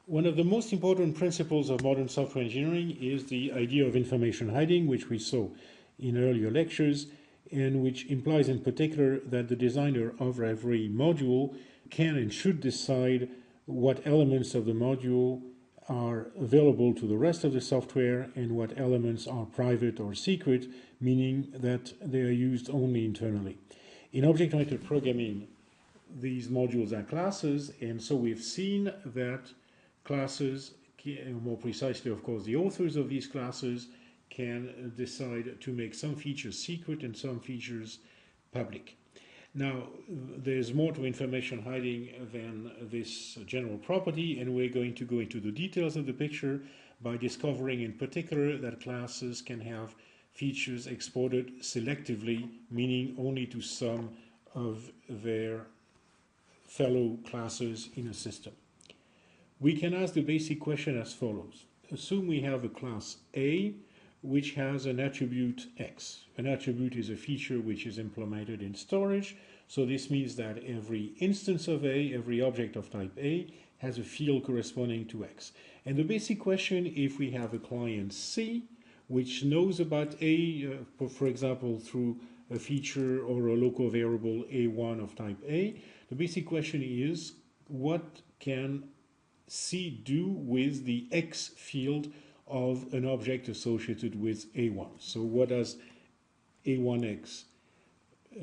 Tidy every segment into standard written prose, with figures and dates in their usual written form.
One of the most important principles of modern software engineering is the idea of information hiding, which we saw in earlier lectures, and which implies in particular that the designer of every module can and should decide what elements of the module are available to the rest of the software and what elements are private or secret, meaning that they are used only internally. In object-oriented programming, these modules are classes, and so we've seen that classes, more precisely of course the authors of these classes, can decide to make some features secret and some features public. Now, there's more to information hiding than this general property, and we're going to go into the details of the picture by discovering in particular that classes can have features exported selectively, meaning only to some of their fellow classes in a system. We can ask the basic question as follows. Assume we have a class A which has an attribute X. An attribute is a feature which is implemented in storage, so this means that every instance of A, every object of type A, has a field corresponding to X. And the basic question, if we have a client C which knows about A, for example, through a feature or a local variable A1 of type A, the basic question is, what can C do with the X field of an object associated with A1? So what does A1X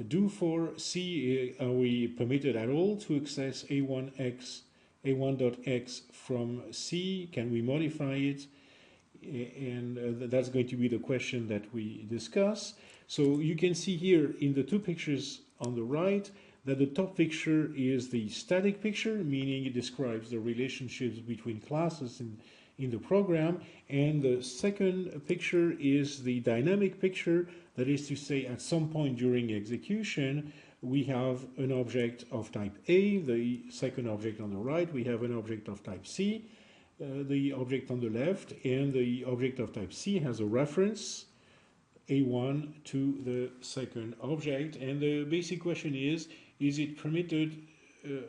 do for C? Are we permitted at all to access A1X, A1.X from C? Can we modify it? And that's going to be the question that we discuss. So you can see here in the two pictures on the right that the top picture is the static picture, meaning it describes the relationships between classes in the program, and the second picture is the dynamic picture, that is to say at some point during execution we have an object of type A, the second object on the right, we have an object of type C, the object on the left, and the object of type C has a reference A1 to the second object, and the basic question is it permitted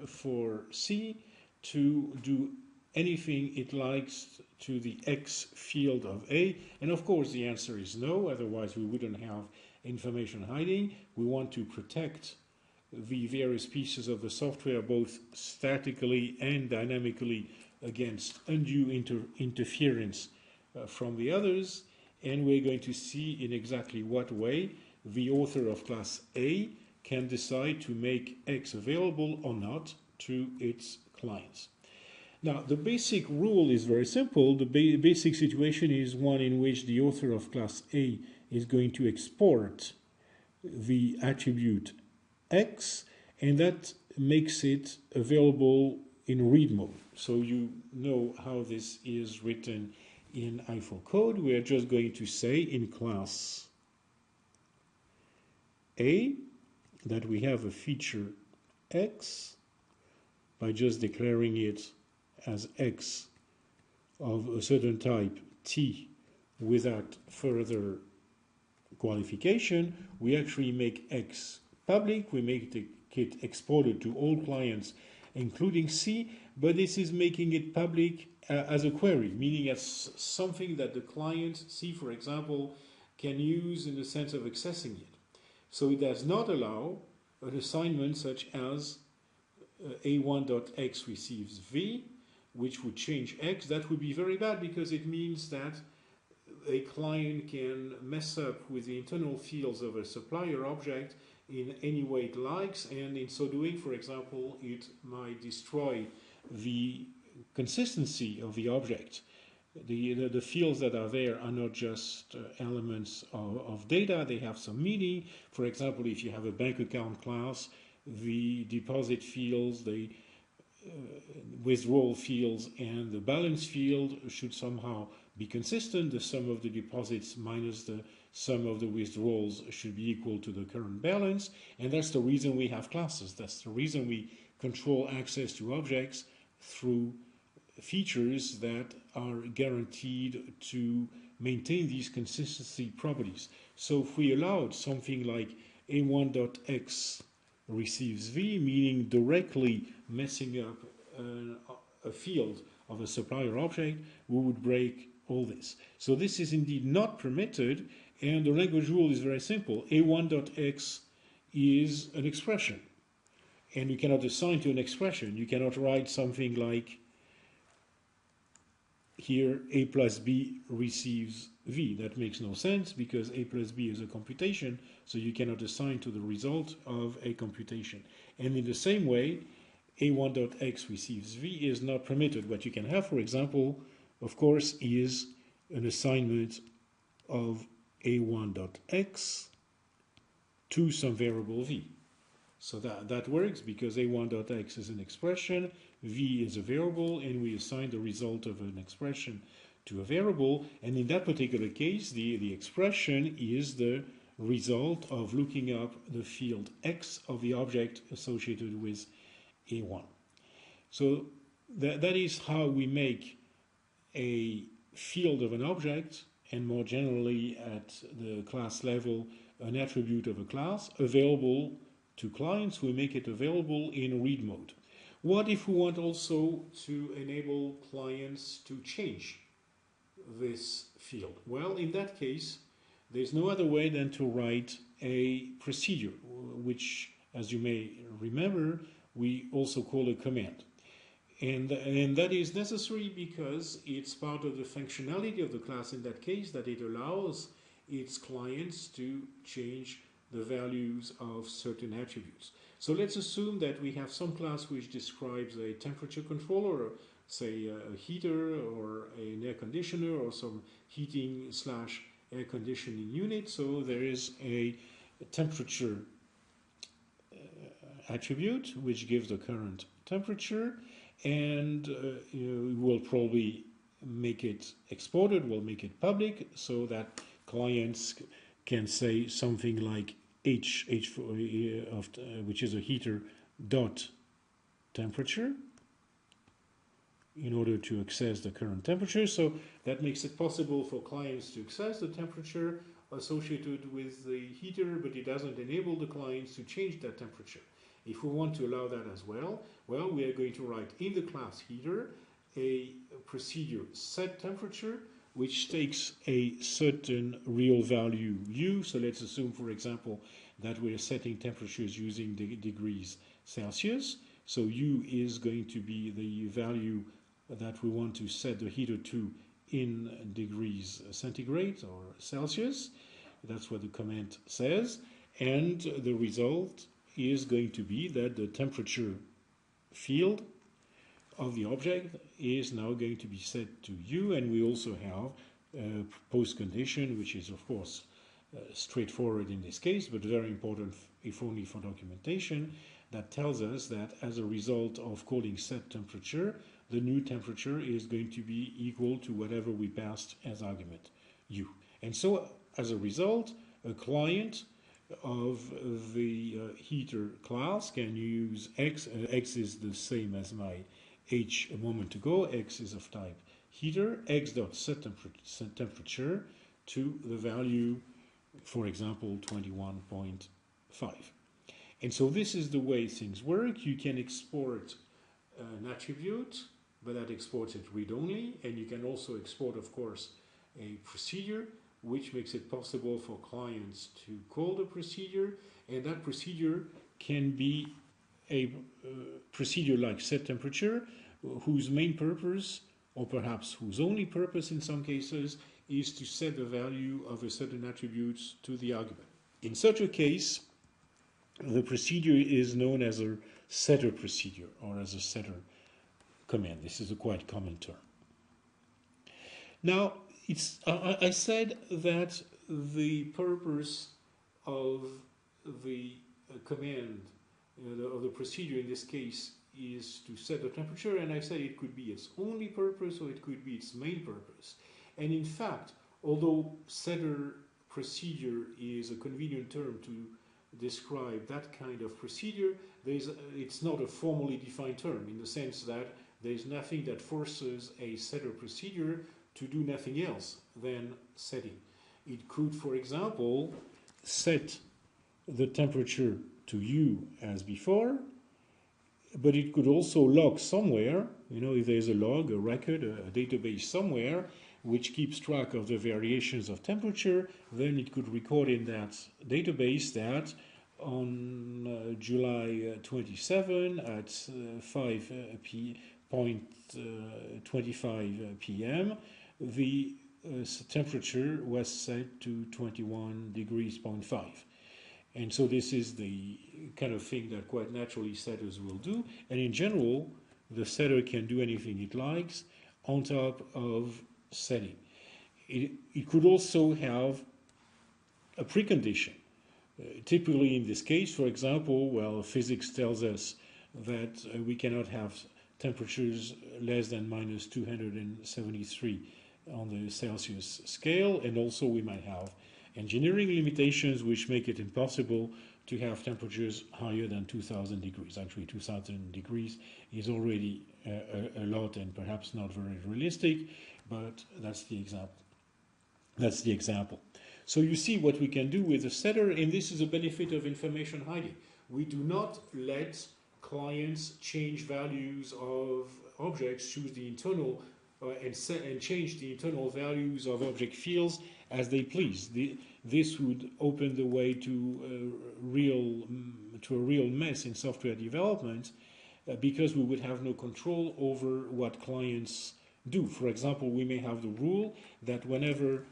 for C to do anything it likes to the X field of A? And of course the answer is no, otherwise we wouldn't have information hiding. We want to protect the various pieces of the software both statically and dynamically against undue interference from the others, and we're going to see in exactly what way the author of class A can decide to make X available or not to its clients. Now, the basic rule is very simple. The basic situation is one in which the author of class A is going to export the attribute X, and that makes it available in read mode. So you know how this is written in IFO code. We are just going to say in class A that we have a feature X by just declaring it as X of a certain type T without further qualification. We actually make X public, we make it exported to all clients including C, but this is making it public as a query, meaning as something that the client, C for example, can use in the sense of accessing it. So it does not allow an assignment such as A1.X receives V, which would change X. That would be very bad because it means that a client can mess up with the internal fields of a supplier object in any way it likes, and in so doing, for example, it might destroy the consistency of the object. The fields that are there are not just elements of data, they have some meaning. For example, if you have a bank account class, the deposit fields, the withdrawal fields, and the balance field should somehow be consistent. The sum of the deposits minus the sum of the withdrawals should be equal to the current balance, and that's the reason we have classes. That's the reason we control access to objects through features that are guaranteed to maintain these consistency properties. So if we allowed something like A1.X receives V, meaning directly messing up a field of a supplier object, we would break all this. So this is indeed not permitted, and the language rule is very simple. A1.x is an expression, and you cannot assign to an expression. You cannot write something like here a plus b receives v. That makes no sense because a plus b is a computation, so you cannot assign to the result of a computation. And in the same way, a1.x receives v is not permitted. What you can have, for example, of course, is an assignment of a1.x to some variable v. So that works because a1.x is an expression, v is a variable, and we assign the result of an expression to a variable. And in that particular case, the expression is the result of looking up the field x of the object associated with a1. So that is how we make a field of an object, and more generally at the class level, an attribute of a class available to clients. We make it available in read mode. What if we want also to enable clients to change this field? Well, in that case, there's no other way than to write a procedure, which, as you may remember, we also call a command. And that is necessary because it's part of the functionality of the class in that case, that it allows its clients to change the values of certain attributes. So let's assume that we have some class which describes a temperature controller, say a heater or an air conditioner or some heating / air conditioning unit. So there is a temperature attribute which gives the current temperature, and we'll probably make it exported, we'll make it public so that clients can say something like H which is a heater dot temperature in order to access the current temperature. So that makes it possible for clients to access the temperature associated with the heater, but it doesn't enable the clients to change that temperature. If we want to allow that as well, we are going to write in the class heater a procedure set temperature, which takes a certain real value u. So let's assume, for example, that we're setting temperatures using degrees Celsius. So u is going to be the value that we want to set the heater to in degrees centigrade or Celsius. That's what the command says. And the result is going to be that the temperature field of the object is now going to be set to u, and we also have a post condition, which is of course straightforward in this case, but very important if only for documentation, that tells us that as a result of calling set temperature, the new temperature is going to be equal to whatever we passed as argument u. And so as a result, a client of the heater class can use x. X is the same as my h a moment ago. X is of type heater. X dot set temperature to the value, for example, 21.5. And so this is the way things work. You can export an attribute, but that exports it read-only, and you can also export, of course, a procedure, which makes it possible for clients to call the procedure, and that procedure can be a procedure like set temperature, whose main purpose, or perhaps whose only purpose in some cases, is to set the value of a certain attribute to the argument. In such a case, the procedure is known as a setter procedure or as a setter command. This is a quite common term. Now, I said that the purpose of the command, of the procedure in this case, is to set the temperature, and I said it could be its only purpose or it could be its main purpose. And in fact, although setter procedure is a convenient term to describe that kind of procedure, it's not a formally defined term in the sense that there's nothing that forces a setter procedure to do nothing else than setting. It could, for example, set the temperature to u as before, but it could also log somewhere, if there's a log, a record, a database somewhere, which keeps track of the variations of temperature, then it could record in that database that on July 27 at 5:25 p.m. the temperature was set to 21 degrees 0.5. And so this is the kind of thing that quite naturally setters will do. And in general, the setter can do anything it likes on top of setting. It could also have a precondition. Typically in this case, for example, well, physics tells us that we cannot have temperatures less than minus 273 on the Celsius scale, and also we might have engineering limitations which make it impossible to have temperatures higher than 2000 degrees. Actually, 2000 degrees is already a lot and perhaps not very realistic, but that's the example. That's the example. So you see what we can do with the setter, and this is a benefit of information hiding. We do not let clients change values of objects, choose the internal and change the internal values of object fields as they please. This would open the way to a real mess in software development because we would have no control over what clients do. For example, we may have the rule that whenever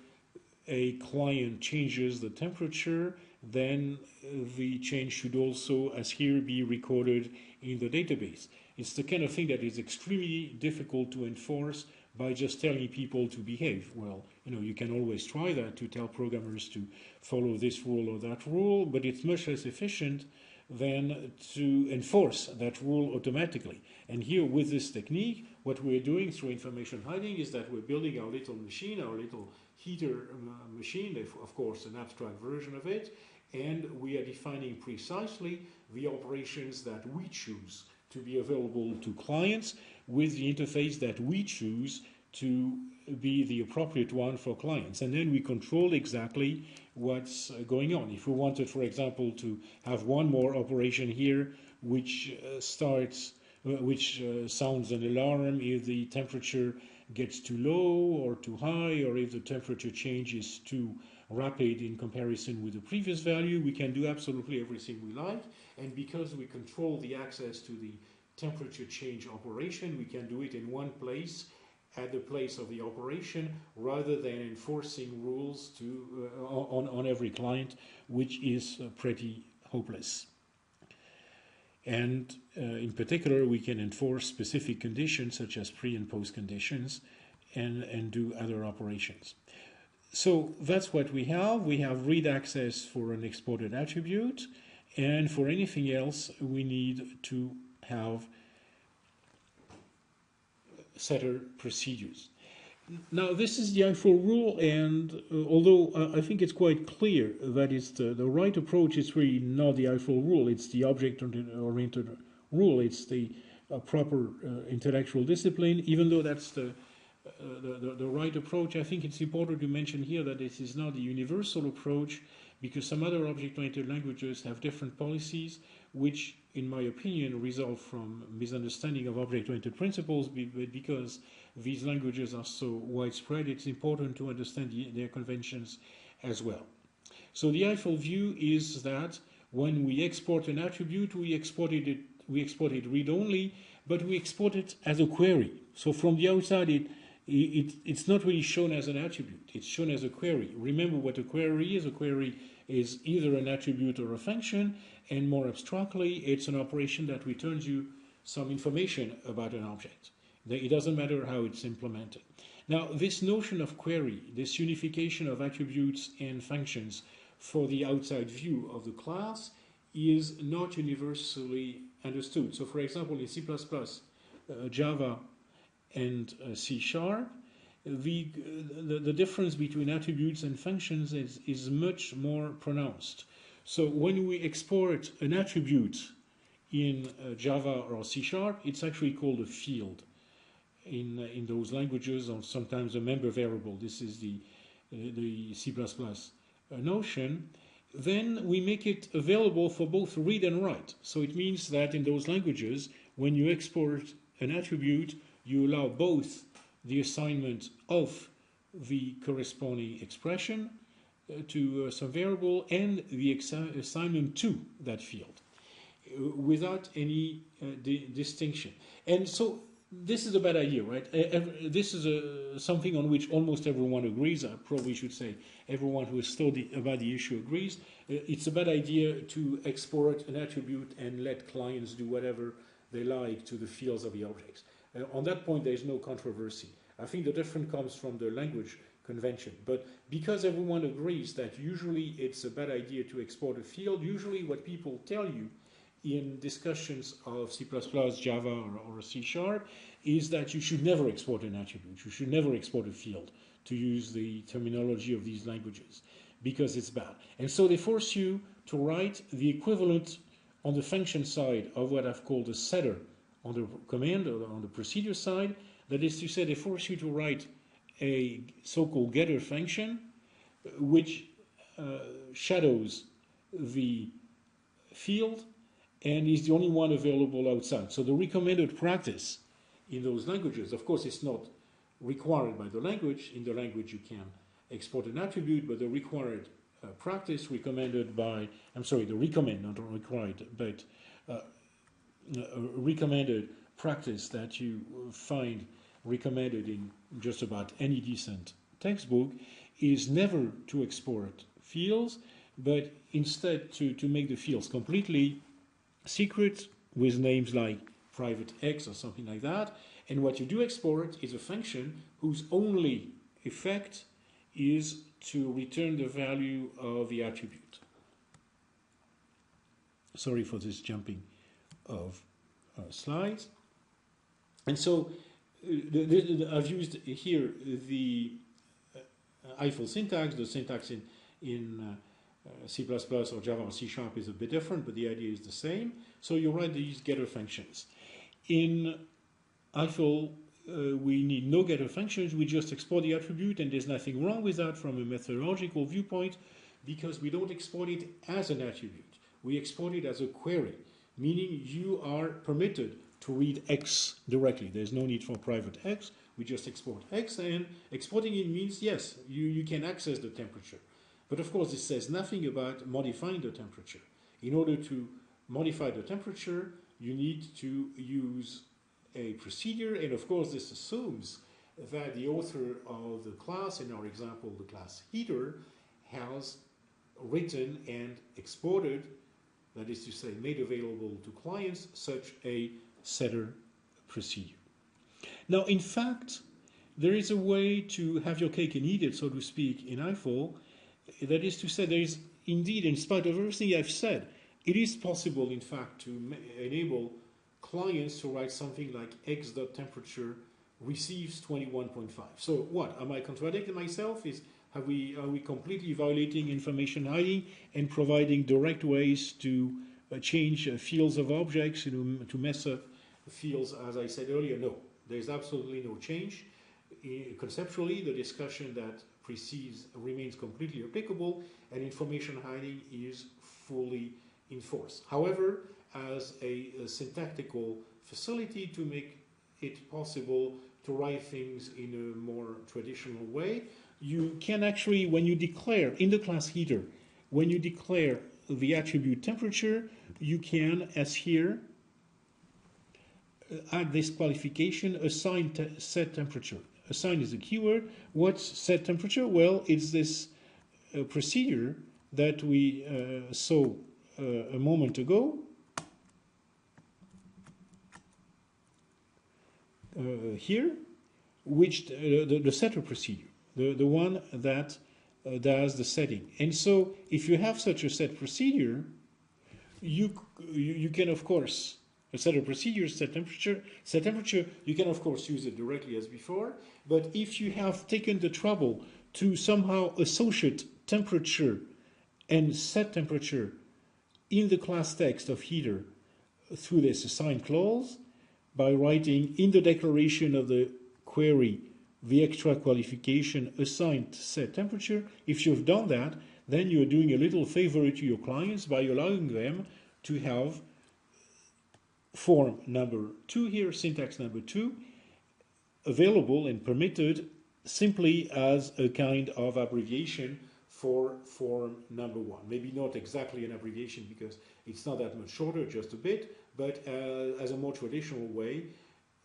a client changes the temperature, then the change should also, as here, be recorded in the database. It's the kind of thing that is extremely difficult to enforce by just telling people to behave. Well, you can always try that, to tell programmers to follow this rule or that rule, but it's much less efficient than to enforce that rule automatically. And here, with this technique, what we're doing through information hiding is that we're building our little machine, our little heater machine, of course an abstract version of it, and we are defining precisely the operations that we choose to be available to clients with the interface that we choose to be the appropriate one for clients. And then we control exactly what's going on. If we wanted, for example, to have one more operation here which sounds an alarm if the temperature gets too low or too high, or if the temperature change is too rapid in comparison with the previous value, we can do absolutely everything we like. And because we control the access to the temperature change operation, we can do it in one place, at the place of the operation, rather than enforcing rules on every client, which is pretty hopeless. And in particular, we can enforce specific conditions such as pre and post conditions and do other operations. So that's what we have. We have read access for an exported attribute, and for anything else, we need to have setter procedures. Now, this is the actual rule, and although I think it's quite clear that it's the right approach, it's really not the actual rule, it's the object-oriented rule, it's the proper intellectual discipline. Even though that's the right approach, I think it's important to mention here that this is not the universal approach, because some other object-oriented languages have different policies, which, in my opinion, result from misunderstanding of object-oriented principles. Because these languages are so widespread, it's important to understand their conventions as well. So the actual view is that when we export an attribute, we export it read-only, but we export it as a query. So from the outside, it's not really shown as an attribute. It's shown as a query. Remember what a query is. A query is either an attribute or a function, and more abstractly, it's an operation that returns you some information about an object. It doesn't matter how it's implemented. Now, this notion of query, this unification of attributes and functions for the outside view of the class, is not universally understood. So, for example, in C++, Java, and C#, the difference between attributes and functions is much more pronounced. So when we export an attribute in Java or C#, it's actually called a field in those languages, or sometimes a member variable. This is the C++ notion. Then we make it available for both read and write. So it means that in those languages, when you export an attribute, you allow both the assignment of the corresponding expression to some variable and the assignment to that field without any distinction. And so this is a bad idea, right? This is something on which almost everyone agrees. I probably should say everyone who has studied about the issue agrees. It's a bad idea to export an attribute and let clients do whatever they like to the fields of the objects. On that point, there is no controversy. I think the difference comes from the language convention. But because everyone agrees that usually it's a bad idea to export a field, usually what people tell you in discussions of C++, Java, or C# is that you should never export an attribute. You should never export a field, to use the terminology of these languages, because it's bad. And so they force you to write the equivalent on the function side of what I've called a setter on the command or on the procedure side. That is to say, they force you to write a so-called getter function which shadows the field and is the only one available outside. So the recommended practice in those languages, of course, it's not required by the language. In the language you can export an attribute, but the required practice recommended by, the recommend, not required, but recommended practice that you find recommended in just about any decent textbook is never to export fields, but instead to make the fields completely secret with names like private X or something like that. And what you do export is a function whose only effect is to return the value of the attribute. Sorry for this jumping of slides. And so I've used here the Eiffel syntax. The syntax in C++ or Java or C# is a bit different, but the idea is the same. So you write these getter functions. In Eiffel, we need no getter functions. We just export the attribute, and there's nothing wrong with that from a methodological viewpoint, because we don't export it as an attribute. We export it as a query, meaning you are permitted to read X directly. There's no need for private X. We just export X, and exporting it means, yes, you can access the temperature. But of course, it says nothing about modifying the temperature. In order to modify the temperature, you need to use a procedure, and of course, this assumes that the author of the class, in our example, the class heater, has written and exported, that is to say, made available to clients, such a setter procedure. Now, in fact, there is a way to have your cake and eat it, so to speak, in Eiffel. That is to say, there is indeed, in spite of everything I've said, it is possible, in fact, to enable clients to write something like x.temperature receives 21.5. So what? Am I contradicting myself? Are we completely violating information hiding and providing direct ways to change fields of objects, to mess up fields, as I said earlier? No, there's absolutely no change. Conceptually, the discussion that precedes remains completely applicable, and information hiding is fully enforced. However, as a syntactical facility to make it possible to write things in a more traditional way, you can actually, when you declare in the class heater, when you declare the attribute temperature, you can, as here, add this qualification, assign set temperature. Assign is a keyword. What's set temperature? Well, it's this procedure that we saw a moment ago. Here, which the setter procedure, the one that does the setting. And so, if you have such a set procedure, you can, of course, a setter procedure, set temperature, you can, of course, use it directly as before. But if you have taken the trouble to somehow associate temperature and set temperature in the class text of heater through this assign clause, by writing in the declaration of the query the extra qualification assigned set temperature, if you've done that, then you're doing a little favor to your clients by allowing them to have form number 2 here, syntax number 2, available and permitted simply as a kind of abbreviation for form number 1. Maybe not exactly an abbreviation because it's not that much shorter, just a bit, but as a more traditional way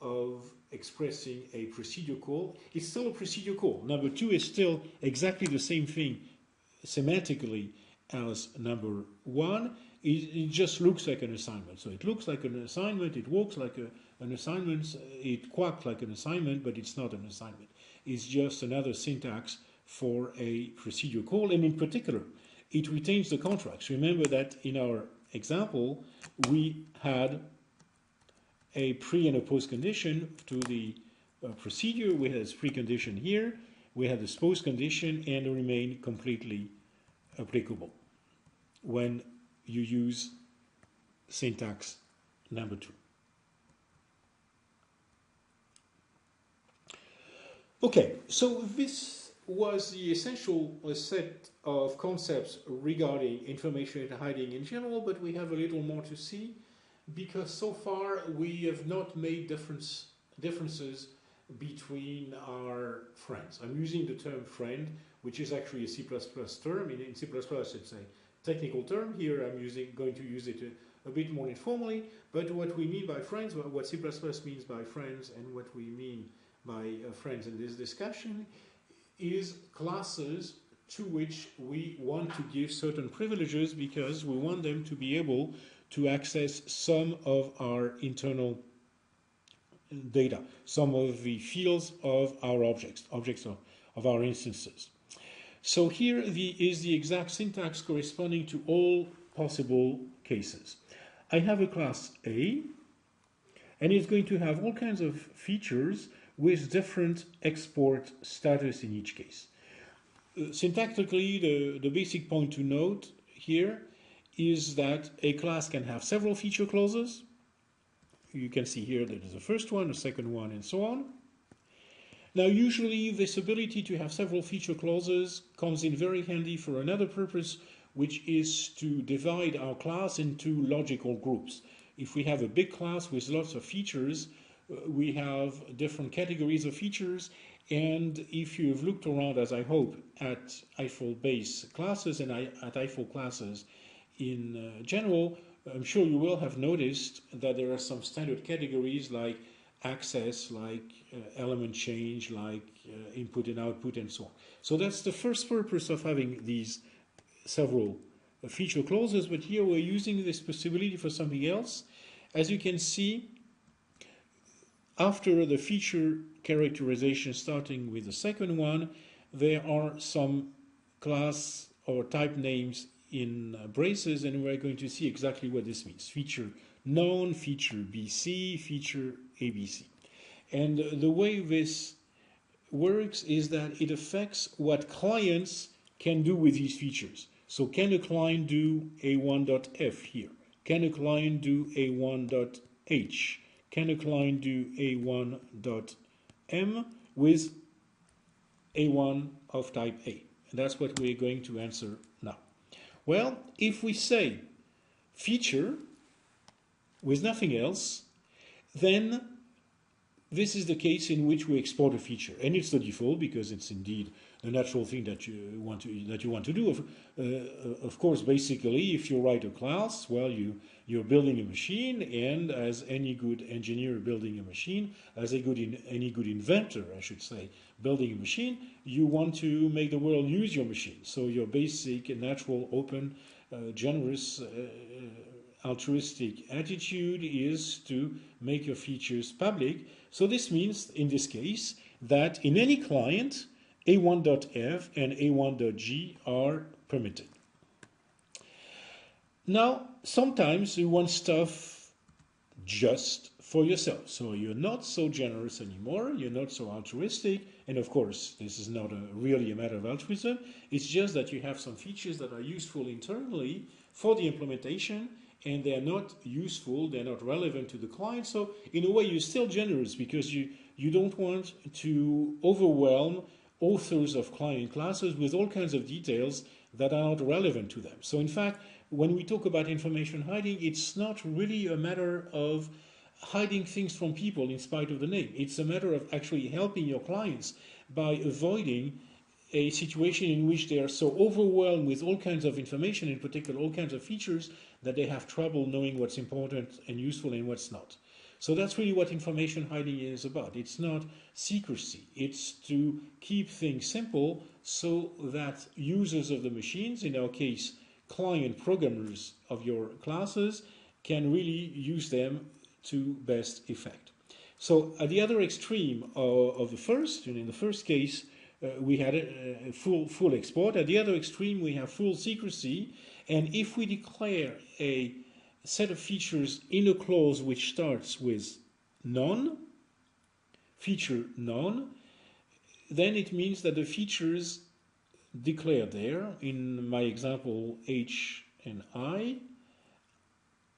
of expressing a procedure call. It's still a procedure call. Number 2 is still exactly the same thing semantically as number 1. It just looks like an assignment. So it looks like an assignment, it walks like an assignment, it quacks like an assignment, but it's not an assignment. It's just another syntax for a procedure call, and in particular, it retains the contracts. Remember that in our example, we had a pre and a post condition to the procedure. We had a precondition here, we had this post condition, and remain completely applicable when you use syntax number 2. Okay, so this was the essential set of concepts regarding information hiding in general, but we have a little more to see because so far we have not made differences between our friends. I'm using the term friend, which is actually a C++ term. In C++ it's a technical term. Here I'm going to use it a bit more informally, but what we mean by friends, what C++ means by friends, and what we mean by friends in this discussion is classes to which we want to give certain privileges because we want them to be able to access some of our internal data, some of the fields of our objects of our instances. So here is the exact syntax corresponding to all possible cases. I have a class A, and it's going to have all kinds of features with different export status in each case. Syntactically, the basic point to note here is that a class can have several feature clauses. You can see here that there's a first one, a second one, and so on. Now, usually this ability to have several feature clauses comes in very handy for another purpose, which is to divide our class into logical groups. If we have a big class with lots of features, we have different categories of features, and if you've looked around, as I hope, at Eiffel-based classes and at Eiffel classes in general, I'm sure you will have noticed that there are some standard categories like access, like element change, like input and output, and so on. So that's the first purpose of having these several feature clauses, but here we're using this possibility for something else. As you can see, after the feature characterization, starting with the second one, there are some class or type names in braces, and we're going to see exactly what this means. Feature known, feature BC, feature ABC. And the way this works is that it affects what clients can do with these features. So can a client do A1.F here? Can a client do A1.H? Can a client do A1.M with A1 of type A? And that's what we're going to answer now. Well, if we say feature with nothing else, then this is the case in which we export a feature, and it's the default because it's indeed the natural thing that you want to do. Of course, basically, if you write a class, well, you're building a machine, and as any good engineer building a machine, as any good inventor, I should say, building a machine, you want to make the world use your machine. So your basic, natural, open, generous, altruistic attitude is to make your features public. So this means, in this case, that in any client, A1.F and A1.G are permitted. Now, sometimes you want stuff just for yourself. So you're not so generous anymore, you're not so altruistic, and of course, this is not really a matter of altruism, it's just that you have some features that are useful internally for the implementation, and they're not useful, they're not relevant to the client. So in a way, you're still generous because you don't want to overwhelm authors of client classes with all kinds of details that are not relevant to them. So in fact, when we talk about information hiding, it's not really a matter of hiding things from people in spite of the name. It's a matter of actually helping your clients by avoiding a situation in which they are so overwhelmed with all kinds of information, in particular all kinds of features, that they have trouble knowing what's important and useful and what's not. So that's really what information hiding is about. It's not secrecy. It's to keep things simple so that users of the machines, in our case client programmers of your classes, can really use them to best effect. So at the other extreme of the first, and in the first case, we had a full export. At the other extreme, we have full secrecy. And if we declare a set of features in a clause which starts with none, feature none, then it means that the features declared there, in my example H and I,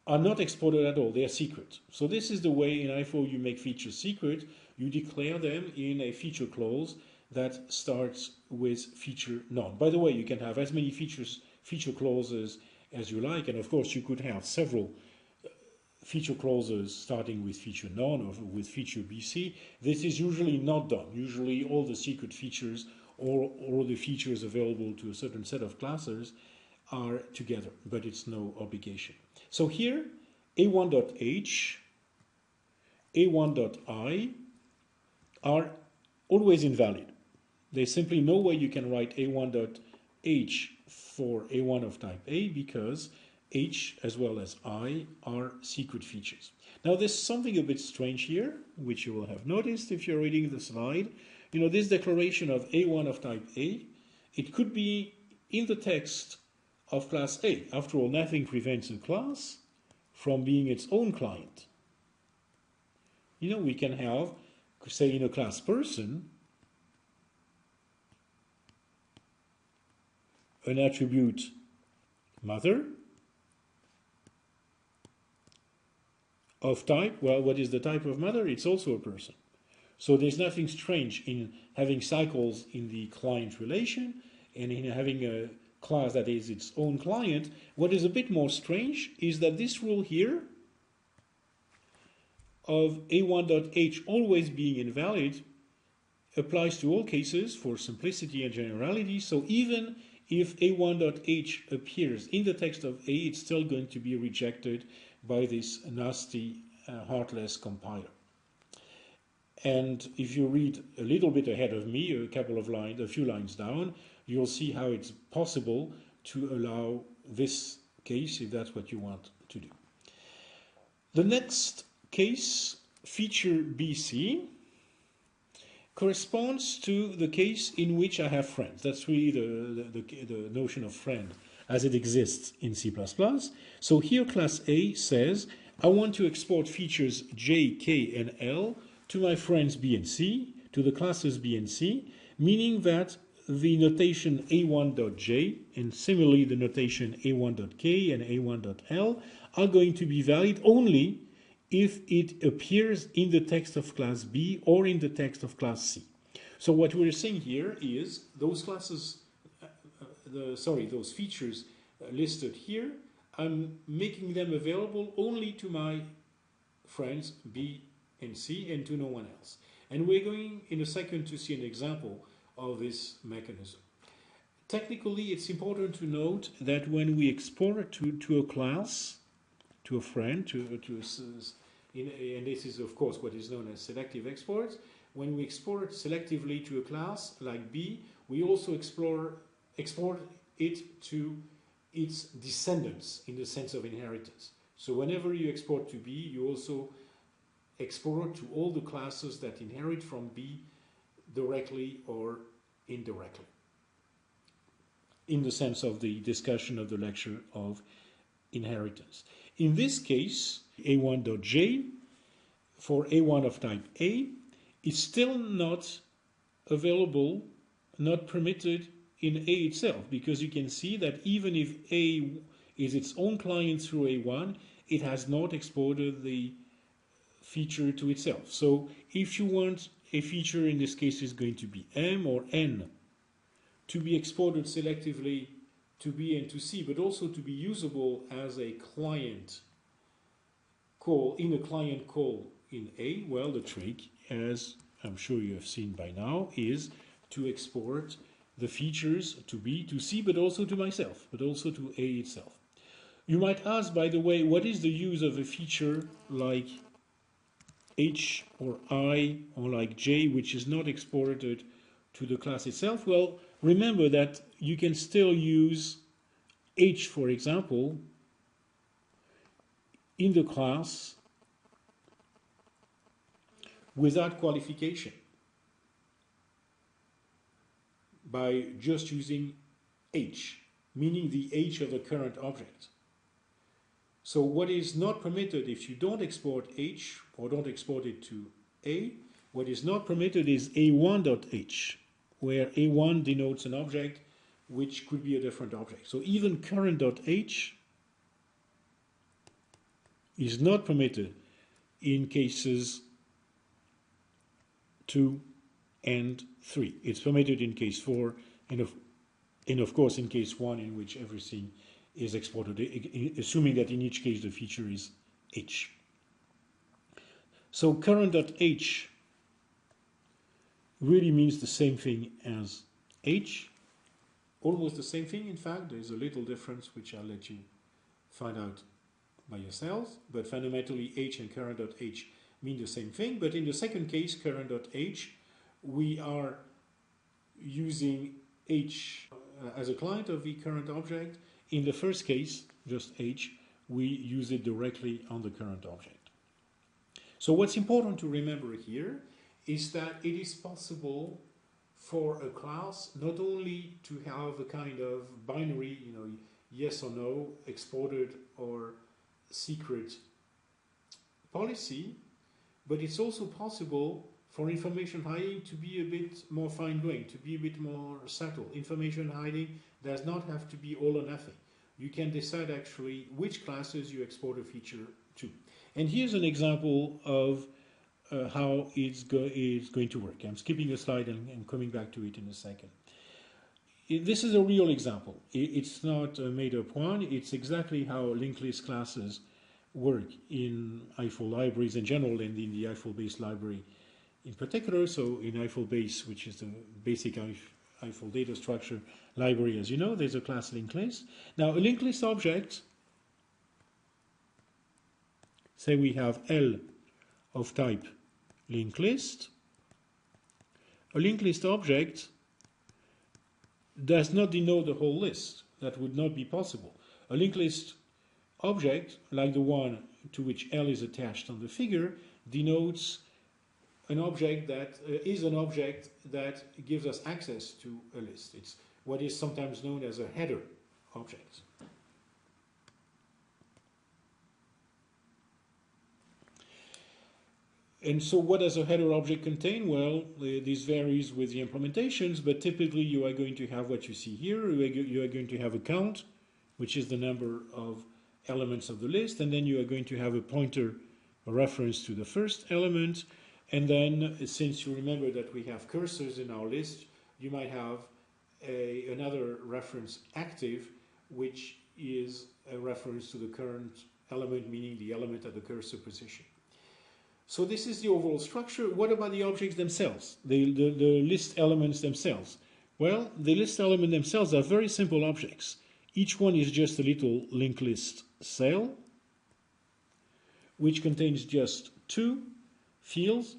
are not exported at all. They are secret. So this is the way in IFO you make features secret. You declare them in a feature clause that starts with feature none. By the way, you can have as many feature clauses as you like, and of course you could have several feature clauses starting with feature none or with feature BC. This is usually not done. Usually all the secret features or all the features available to a certain set of classes are together, but it's no obligation. So here, A1.H, A1.I are always invalid. There's simply no way you can write A1.H for A1 of type A because H as well as I are secret features. Now there's something a bit strange here, which you will have noticed if you're reading the slide. You know, this declaration of A1 of type A, it could be in the text of class A. After all, nothing prevents a class from being its own client. You know, we can have, say in a class person, an attribute mother of type, well, what is the type of mother? It's also a person. So there's nothing strange in having cycles in the client relation and in having a class that is its own client. What is a bit more strange is that this rule here of A1.H always being invalid applies to all cases for simplicity and generality. So even if A1.H appears in the text of A, it's still going to be rejected by this nasty, heartless compiler. And if you read a little bit ahead of me, a few lines down, you'll see how it's possible to allow this case if that's what you want to do. The next case, feature BC, corresponds to the case in which I have friends. That's really the notion of friend as it exists in C++. So here class A says, I want to export features J, K, and L to my friends B and C, to the classes B and C, meaning that the notation A1.J and similarly the notation A1.K and A1.L are going to be valid only if it appears in the text of class B or in the text of class C. So what we're saying here is those classes, those features listed here, I'm making them available only to my friends B and C and to no one else. And we're going in a second to see an example of this mechanism. Technically, it's important to note that when we export to a class, to a friend, and this is of course what is known as selective exports, when we export selectively to a class like B, we also export it to its descendants in the sense of inheritance. So whenever you export to B, you also export to all the classes that inherit from B directly or indirectly, in the sense of the discussion of the lecture of inheritance. In this case, A1.J for A1 of type A is still not available, not permitted in A itself, because you can see that even if A is its own client through A1, it has not exported the feature to itself. So if you want a feature, in this case is going to be M or N, to be exported selectively to B and to C, but also to be usable as a client call, in a client call in A, well, the trick, as I'm sure you have seen by now, is to export the features to B, to C, but also to myself, but also to A itself. You might ask, by the way, what is the use of a feature like H or I or like J, which is not exported to the class itself? Well, remember that you can still use H, for example, in the class without qualification, by just using H, meaning the H of the current object. So what is not permitted if you don't export H or don't export it to A, what is not permitted is A1.H, where A1 denotes an object which could be a different object. So even current.H is not permitted in cases 2 and 3. It's permitted in case 4 and of course in case 1, in which everything is exported, assuming that in each case the feature is H. So current.H really means the same thing as H, almost the same thing. In fact, there's a little difference which I'll let you find out by yourselves, but fundamentally H and current.H mean the same thing. But in the second case, current.H, we are using H as a client of the current object. In the first case, just H, we use it directly on the current object. So what's important to remember here is that it is possible for a class not only to have a kind of binary, yes or no, exported or secret policy, but it's also possible for information hiding to be a bit more fine-grained, to be a bit more subtle. Information hiding does not have to be all or nothing. You can decide actually which classes you export a feature to. And here's an example of how it's going to work. I'm skipping a slide and coming back to it in a second. This is a real example. It's not a made-up one. It's exactly how linked list classes work in Eiffel libraries in general and in the Eiffel base library in particular. So in Eiffel base, which is the basic Eiffel data structure library, as you know, there's a class linked list. Now, a linked list object, say we have L of type linked list. A linked list object does not denote the whole list. That would not be possible. A linked list object, like the one to which L is attached on the figure, denotes an object that is an object that gives us access to a list. It's what is sometimes known as a header object. And so what does a header object contain? Well, this varies with the implementations, but typically you are going to have what you see here. You are going to have a count, which is the number of elements of the list, and then you are going to have a pointer, a reference to the first element, and then since you remember that we have cursors in our list, you might have another reference active, which is a reference to the current element, meaning the element at the cursor position. So this is the overall structure. What about the objects themselves, the list elements themselves? Well, the list elements themselves are very simple objects. Each one is just a little linked list cell, which contains just two fields,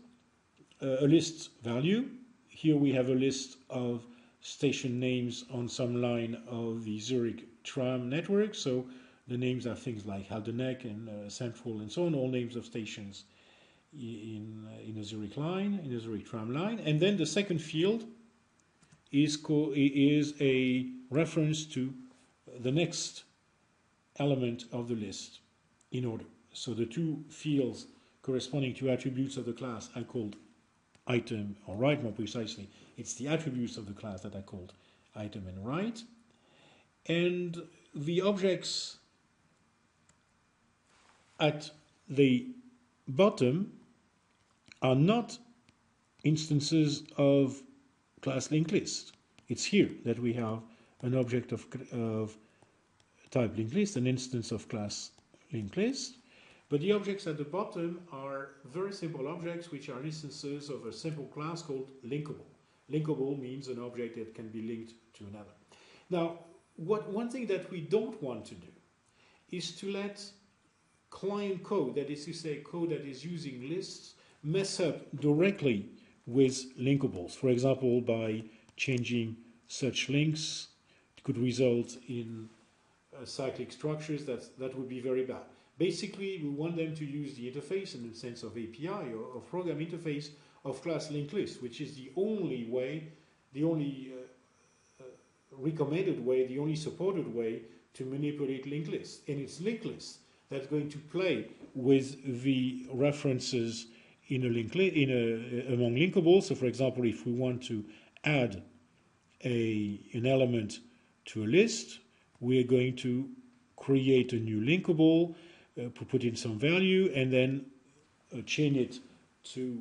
a list value. Here we have a list of station names on some line of the Zurich tram network. So the names are things like Haldeneck and Central and so on, all names of stations in a Zurich line, in a Zurich tram line. And then the second field is a reference to the next element of the list in order. So the two fields corresponding to attributes of the class are called item or right, more precisely. It's the attributes of the class that are called item and right. And the objects at the bottom are not instances of class linked list. It's here that we have an object of type linked list, an instance of class linked list. But the objects at the bottom are very simple objects which are instances of a simple class called linkable. Linkable means an object that can be linked to another. Now, one thing that we don't want to do is to let client code, that is to say code that is using lists, mess up directly with linkables. For example, by changing such links, it could result in cyclic structures. That would be very bad. Basically, we want them to use the interface in the sense of API or program interface of class linked list, which is the only way, the only recommended way, the only supported way to manipulate linked lists. And it's linked lists that's going to play with the references in a among linkables. So, for example, if we want to add an element to a list, we are going to create a new linkable, put in some value, and then chain it to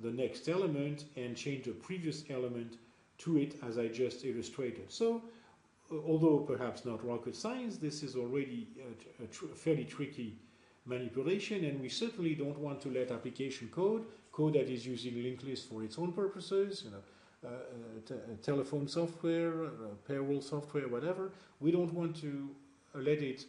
the next element and change the previous element to it, as I just illustrated. So, although perhaps not rocket science, this is already a fairly tricky manipulation, and we certainly don't want to let application code that is using linked list for its own purposes, telephone software, payroll software, whatever. We don't want to let it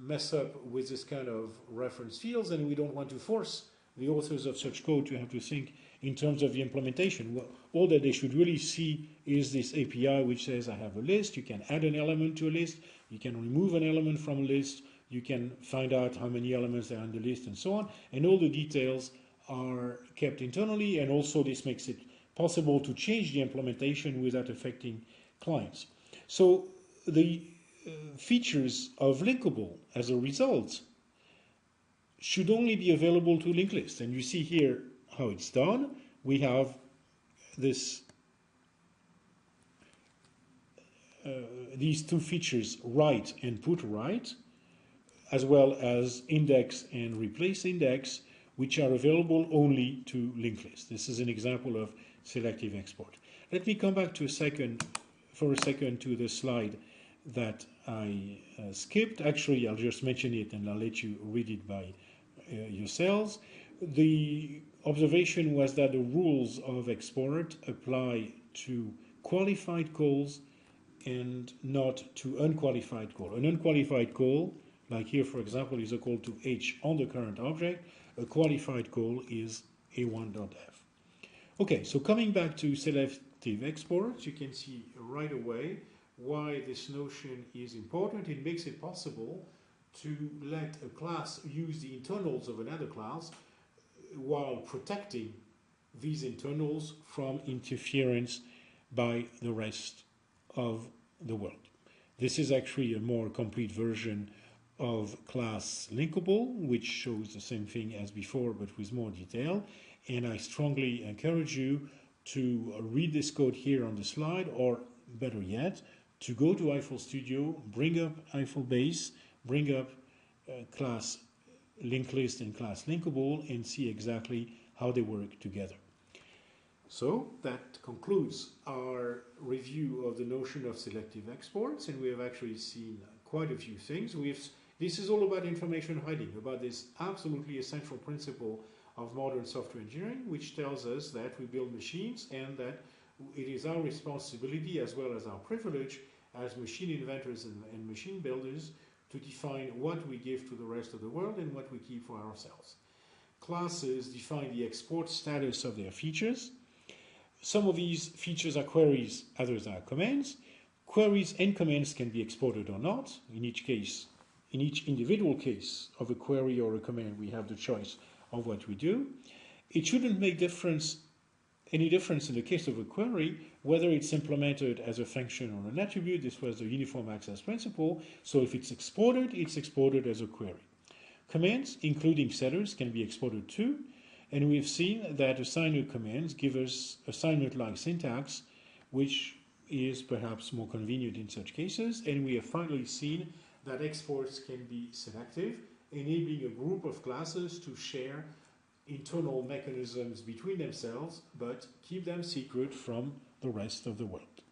mess up with this kind of reference fields, and we don't want to force the authors of such code to have to think in terms of the implementation. All that they should really see is this API which says I have a list, you can add an element to a list, you can remove an element from a list, you can find out how many elements are on the list and so on, and all the details are kept internally, and also this makes it possible to change the implementation without affecting clients. So the features of linkable as a result should only be available to linked list. And you see here how it's done. We have this these two features, write and put write, as well as index and replace index, which are available only to linked list. This is an example of selective export. Let me come back to for a second to the slide that I skipped. Actually, I'll just mention it and I'll let you read it by yourselves. The observation was that the rules of export apply to qualified calls and not to unqualified call. An unqualified call, like here for example, is a call to H on the current object. A qualified call is A1.F. Okay, so coming back to selective exports, you can see right away why this notion is important. It makes it possible to let a class use the internals of another class while protecting these internals from interference by the rest of the world. This is actually a more complete version of class linkable, which shows the same thing as before but with more detail, and I strongly encourage you to read this code here on the slide, or better yet, to go to Eiffel Studio, bring up Eiffel Base, bring up class linked list and class linkable, and see exactly how they work together. So that concludes our review of the notion of selective exports, and we have actually seen quite a few things. This is all about information hiding, about this absolutely essential principle of modern software engineering, which tells us that we build machines and that it is our responsibility as well as our privilege as machine inventors and machine builders to define what we give to the rest of the world and what we keep for ourselves. Classes define the export status of their features. Some of these features are queries, others are commands. Queries and commands can be exported or not. In each case, in each individual case of a query or a command, we have the choice of what we do. It shouldn't make any difference in the case of a query whether it's implemented as a function or an attribute. This was the uniform access principle. So if it's exported as a query. Commands, including setters, can be exported too. And we've seen that assignment commands give us assignment-like syntax, which is perhaps more convenient in such cases. And we have finally seen that exports can be selective, enabling a group of classes to share internal mechanisms between themselves, but keep them secret from the rest of the world.